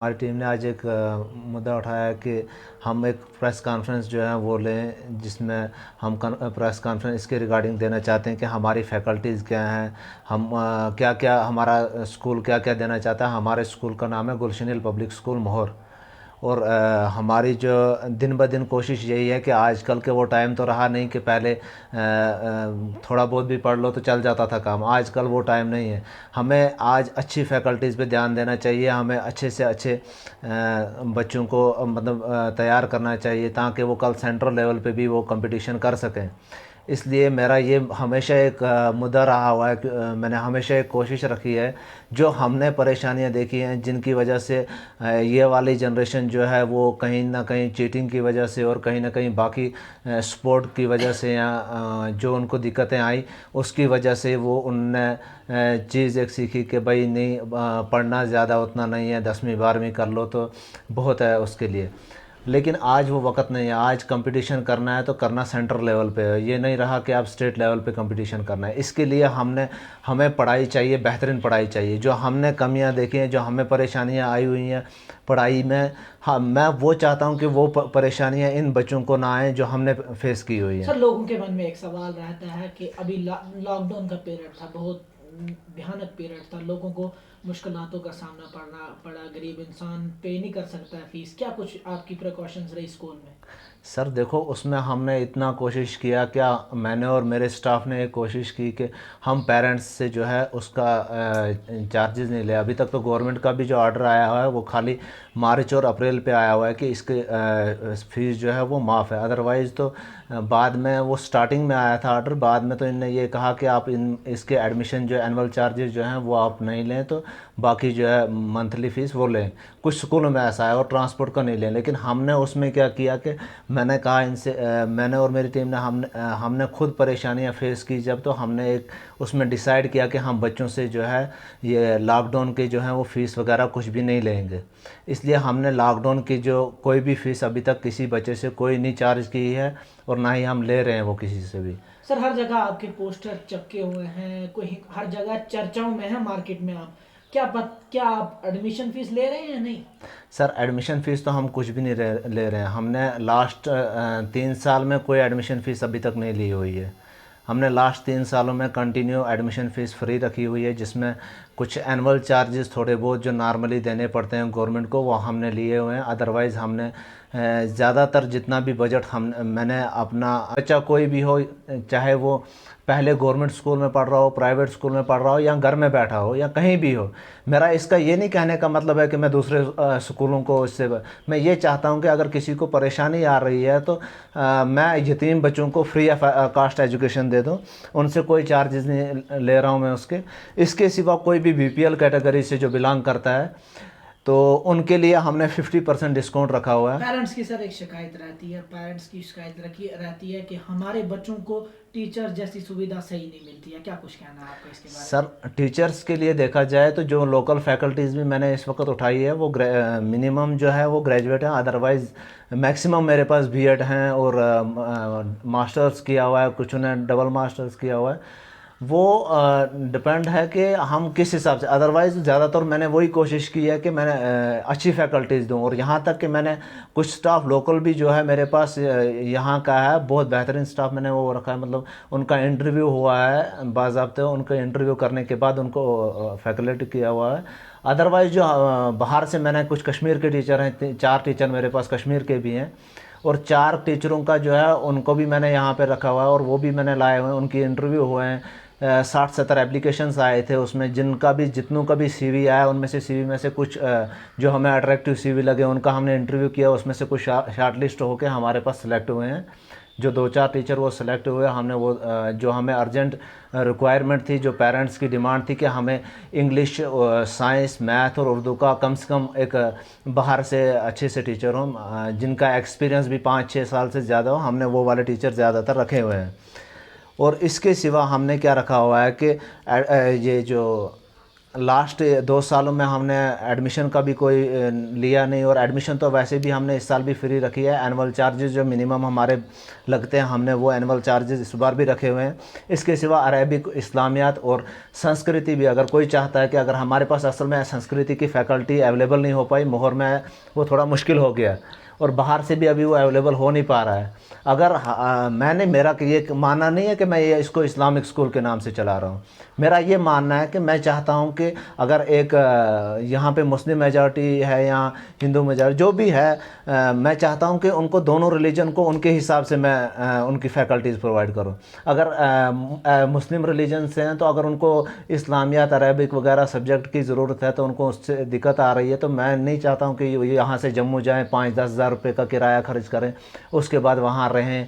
हमारी टीम ने आज एक मुद्दा उठाया कि हम एक प्रेस कॉन्फ्रेंस जो है वो लें, जिसमें हम प्रेस कॉन्फ्रेंस इसके रिगार्डिंग देना चाहते हैं कि हमारी फैकल्टीज़ क्या हैं, हम क्या क्या हमारा स्कूल क्या क्या देना चाहता है। हमारे स्कूल का नाम है गुलशन हिल पब्लिक स्कूल मोहर। और हमारी जो दिन ब दिन कोशिश यही है कि आजकल के वो टाइम तो रहा नहीं कि पहले थोड़ा बहुत भी पढ़ लो तो चल जाता था काम। आजकल वो टाइम नहीं है। हमें आज अच्छी फैकल्टीज़ पे ध्यान देना चाहिए। हमें अच्छे से अच्छे बच्चों को मतलब तैयार करना चाहिए ताकि वो कल सेंट्रल लेवल पे भी वो कंपटीशन कर सकें। इसलिए मेरा ये हमेशा एक मुद्दा रहा हुआ है कि मैंने हमेशा एक कोशिश रखी है। जो हमने परेशानियां देखी हैं जिनकी वजह से ये वाली जनरेशन जो है वो कहीं ना कहीं चीटिंग की वजह से और कहीं ना कहीं बाकी स्पोर्ट की वजह से या जो उनको दिक्कतें आई उसकी वजह से वो उनने चीज़ एक सीखी कि भाई नहीं, पढ़ना ज़्यादा उतना नहीं है, 10वीं 12वीं कर लो तो बहुत है उसके लिए। लेकिन आज वो वक्त नहीं है। आज कंपटीशन करना है तो करना सेंट्रल लेवल पे है। ये नहीं रहा कि आप स्टेट लेवल पे कंपटीशन करना है। इसके लिए हमें पढ़ाई चाहिए, बेहतरीन पढ़ाई चाहिए। जो हमने कमियां देखी हैं, जो हमें परेशानियां आई हुई हैं पढ़ाई में, हाँ मैं वो चाहता हूं कि वो परेशानियां इन बच्चों को ना आए जो हमने फेस की हुई हैं। सर, लोगों के मन में एक सवाल रहता है कि अभी लॉकडाउन का पीरियड था, बहुत भयानक पीरियड था, लोगों को मुश्किलातों का सामना पड़ना पड़ा, गरीब इंसान पे नहीं कर सकता है फीस। क्या कुछ आपकी प्रिकॉशंस रही स्कूल में? सर देखो, उसमें हमने इतना कोशिश किया, क्या मैंने और मेरे स्टाफ ने एक कोशिश की कि हम पेरेंट्स से जो है उसका चार्जेस नहीं ले। अभी तक तो गवर्नमेंट का भी जो ऑर्डर आया हुआ है वो खाली मार्च और अप्रैल पे आया हुआ है कि इसके फीस जो है वो माफ़ है। अदरवाइज़ तो बाद में वो स्टार्टिंग में आया था ऑर्डर, बाद में तो इन्होंने ये कहा कि आप इन इसके एडमिशन जो एनुअल चार्जेस जो हैं वो आप नहीं लें, तो बाकी जो है मंथली फ़ीस वो लें। कुछ स्कूलों में ऐसा है और ट्रांसपोर्ट का नहीं लें। लेकिन हमने उसमें क्या किया कि मैंने कहा इनसे, मैंने और मेरी टीम ने हमने खुद परेशानियां फेस की जब, तो हमने एक उसमें डिसाइड किया कि हम बच्चों से जो है ये लॉकडाउन के जो है वो फ़ीस वगैरह कुछ भी नहीं लेंगे। इसलिए हमने लॉकडाउन की जो कोई भी फ़ीस अभी तक किसी बच्चे से कोई नहीं चार्ज की है और ना ही हम ले रहे हैं वो किसी से भी। सर, हर जगह आपके पोस्टर चिपके हुए हैं, कोई हर जगह चर्चाओं में है मार्केट में। आप क्या आप एडमिशन फीस ले रहे हैं या नहीं? सर एडमिशन फ़ीस तो हम कुछ भी नहीं ले रहे हैं। हमने लास्ट 3 साल में कोई एडमिशन फ़ीस अभी तक नहीं ली हुई है। हमने लास्ट 3 सालों में कंटिन्यू एडमिशन फ़ीस फ्री रखी हुई है, जिसमें कुछ एनुअल चार्जेस थोड़े बहुत जो नॉर्मली देने पड़ते हैं गवर्नमेंट को वो हमने लिए हुए हैं। अदरवाइज़ हमने ज़्यादातर जितना भी बजट हम मैंने अपना बच्चा कोई भी हो, चाहे वो पहले गवर्नमेंट स्कूल में पढ़ रहा हो, प्राइवेट स्कूल में पढ़ रहा हो, या घर में बैठा हो, या कहीं भी हो, मेरा इसका ये नहीं कहने का मतलब है कि मैं दूसरे स्कूलों को इससे मैं ये चाहता हूँ कि अगर किसी को परेशानी आ रही है तो मैं यतीम बच्चों को फ्री ऑफ कास्ट एजुकेशन दे दूँ। उनसे कोई चार्जेस नहीं ले रहा हूँ मैं उसके। इसके सिवा कोई भी बीपीएल कैटेगरी से जो बिलोंग करता है तो उनके लिए हमने 50% डिस्काउंट रखा हुआ है। पेरेंट्स की सर एक शिकायत रहती है, पेरेंट्स की शिकायत रहती है कि हमारे बच्चों को टीचर जैसी सुविधा सही नहीं मिलती है। क्या कुछ कहना है आपका इसके बारे में? सर टीचर्स के लिए देखा जाए तो जो लोकल फैकल्टीज़ भी मैंने इस वक्त उठाई है वो मिनिमम जो है वो ग्रेजुएट है। अदरवाइज़ मैक्सिमम मेरे पास बीएड हैं और मास्टर्स किया हुआ है, कुछ ने डबल मास्टर्स किया हुआ है। वो डिपेंड है कि हम किस हिसाब से। अदरवाइज़ ज़्यादातर मैंने वही कोशिश की है कि मैंने अच्छी फैकल्टीज़ दूँ। और यहाँ तक कि मैंने कुछ स्टाफ लोकल भी जो है मेरे पास यहाँ का है, बहुत बेहतरीन स्टाफ मैंने वो रखा है। मतलब उनका इंटरव्यू हुआ है बाज़ाब्ते, उनका इंटरव्यू करने के बाद उनको फैकल्टी किया हुआ है। अदरवाइज़ जो बाहर से मैंने कुछ कश्मीर के टीचर हैं, 4 टीचर मेरे पास कश्मीर के भी हैं, और 4 टीचरों का जो है उनको भी मैंने यहाँ पे रखा हुआ है और वो भी मैंने लाए हुए हैं। उनकी इंटरव्यू हुए हैं। 60-70 एप्लीकेशंस आए थे उसमें, जितनों का भी सीवी आया उनमें से सीवी में से कुछ जो हमें अट्रैक्टिव सीवी लगे उनका हमने इंटरव्यू किया। उसमें से कुछ शार्ट लिस्ट होकर हमारे पास सेलेक्ट हुए हैं। जो 2-4 टीचर वो सेलेक्ट हुए, हमने वो जो हमें अर्जेंट रिक्वायरमेंट थी, जो पेरेंट्स की डिमांड थी कि हमें इंग्लिश, साइंस, मैथ और उर्दू का कम से कम एक बाहर से अच्छे से टीचर हों जिनका एक्सपीरियंस भी 5-6 साल से ज़्यादा हो, हमने वो वाले टीचर ज़्यादातर रखे हुए हैं। और इसके सिवा हमने क्या रखा हुआ है कि ये जो लास्ट 2 सालों में हमने एडमिशन का भी कोई लिया नहीं, और एडमिशन तो वैसे भी हमने इस साल भी फ्री रखी है। एनुअल चार्जेस जो मिनिमम हमारे लगते हैं, हमने वो एनुअल चार्जेस इस बार भी रखे हुए हैं। इसके सिवा अरेबिक, इस्लामियात और संस्कृति भी, अगर कोई चाहता है कि अगर हमारे पास असल में संस्कृति की फ़ैकल्टी अवेलेबल नहीं हो पाई, मोहर में वो थोड़ा मुश्किल हो गया, और बाहर से भी अभी वो अवेलेबल हो नहीं पा रहा है। अगर मैंने, मेरा ये मानना नहीं है कि मैं ये इसको इस्लामिक स्कूल के नाम से चला रहा हूँ। मेरा ये मानना है कि मैं चाहता हूँ कि अगर एक यहाँ पे मुस्लिम मेजॉरिटी है या हिंदू मेजॉरिटी जो भी है, मैं चाहता हूँ कि उनको दोनों रिलीजन को उनके हिसाब से मैं उनकी फ़ैकल्टीज़ प्रोवाइड करूँ। अगर मुस्लिम रिलीजन से हैं तो अगर उनको इस्लामियात, अरबिक वगैरह सब्जेक्ट की ज़रूरत है तो उनको उससे दिक्कत आ रही है, तो मैं नहीं चाहता हूँ कि यहाँ से जम्मू जाएँ, 5-10 हज़ार रुपये का किराया खर्च करें, उसके बाद वहाँ रहें।